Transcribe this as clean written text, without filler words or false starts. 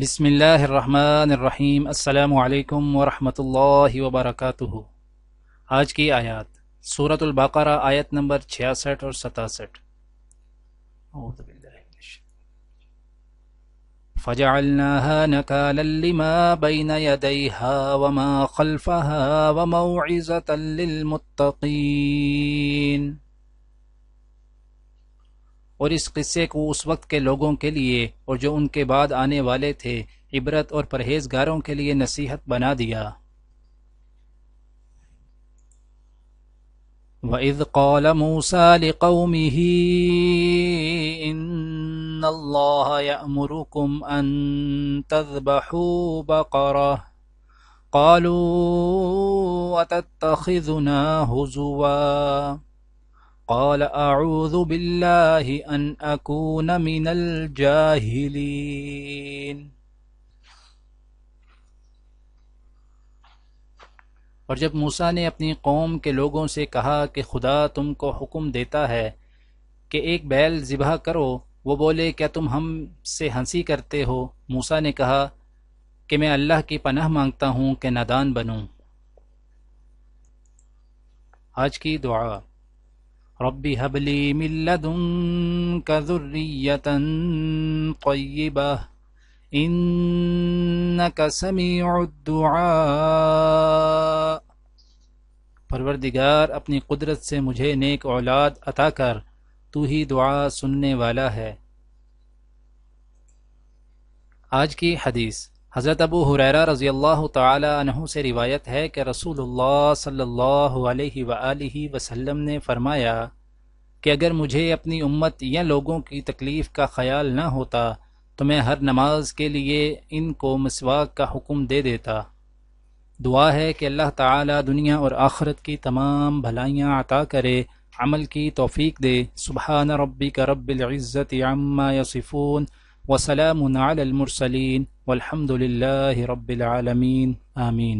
بسم اللہ الرحمن الرحیم۔ السلام علیکم ورحمۃ اللہ وبرکاتہ۔ آج کی آیات سورۃ البقرہ آیت نمبر 66 اور 67۔ اعوذ باللہ من الشیطان فجعلناها نکالا لما بین یدیہا وما خلفہا وموعظۃ للمتقین۔ اور اس قصے کو اس وقت کے لوگوں کے لیے اور جو ان کے بعد آنے والے تھے عبرت اور پرہیزگاروں کے لیے نصیحت بنا دیا۔ وَإِذْ قَالَ مُوسَىٰ لِقَوْمِهِ إِنَّ اللَّهَ يَأْمُرُكُمْ أَن تَذْبَحُوا بَقَرَةً قَالُوا أَتَتَّخِذُنَا هُزُوًا قال اعوذ باللہ ان اکون من الجاہلین۔ اور جب موسیٰ نے اپنی قوم کے لوگوں سے کہا کہ خدا تم کو حکم دیتا ہے کہ ایک بیل ذبح کرو، وہ بولے کیا تم ہم سے ہنسی کرتے ہو؟ موسیٰ نے کہا کہ میں اللہ کی پناہ مانگتا ہوں کہ نادان بنوں۔ آج کی دعا: رب هب لي من لدنك ذرية طيبة إنك سميع الدعاء۔ پروردگار اپنی قدرت سے مجھے نیک اولاد عطا کر، تو ہی دعا سننے والا ہے۔ آج کی حدیث حضرت ابو ہریرہ رضی اللہ تعالی عنہ سے روایت ہے کہ رسول اللہ صلی اللہ علیہ وآلہ وسلم نے فرمایا کہ اگر مجھے اپنی امت یا لوگوں کی تکلیف کا خیال نہ ہوتا تو میں ہر نماز کے لیے ان کو مسواک کا حکم دے دیتا۔ دعا ہے کہ اللہ تعالی دنیا اور آخرت کی تمام بھلائیاں عطا کرے، عمل کی توفیق دے۔ سبحان ربک رب العزت عما یصفون وسلام علی المرسلین والحمد للہ رب العالمین، آمین۔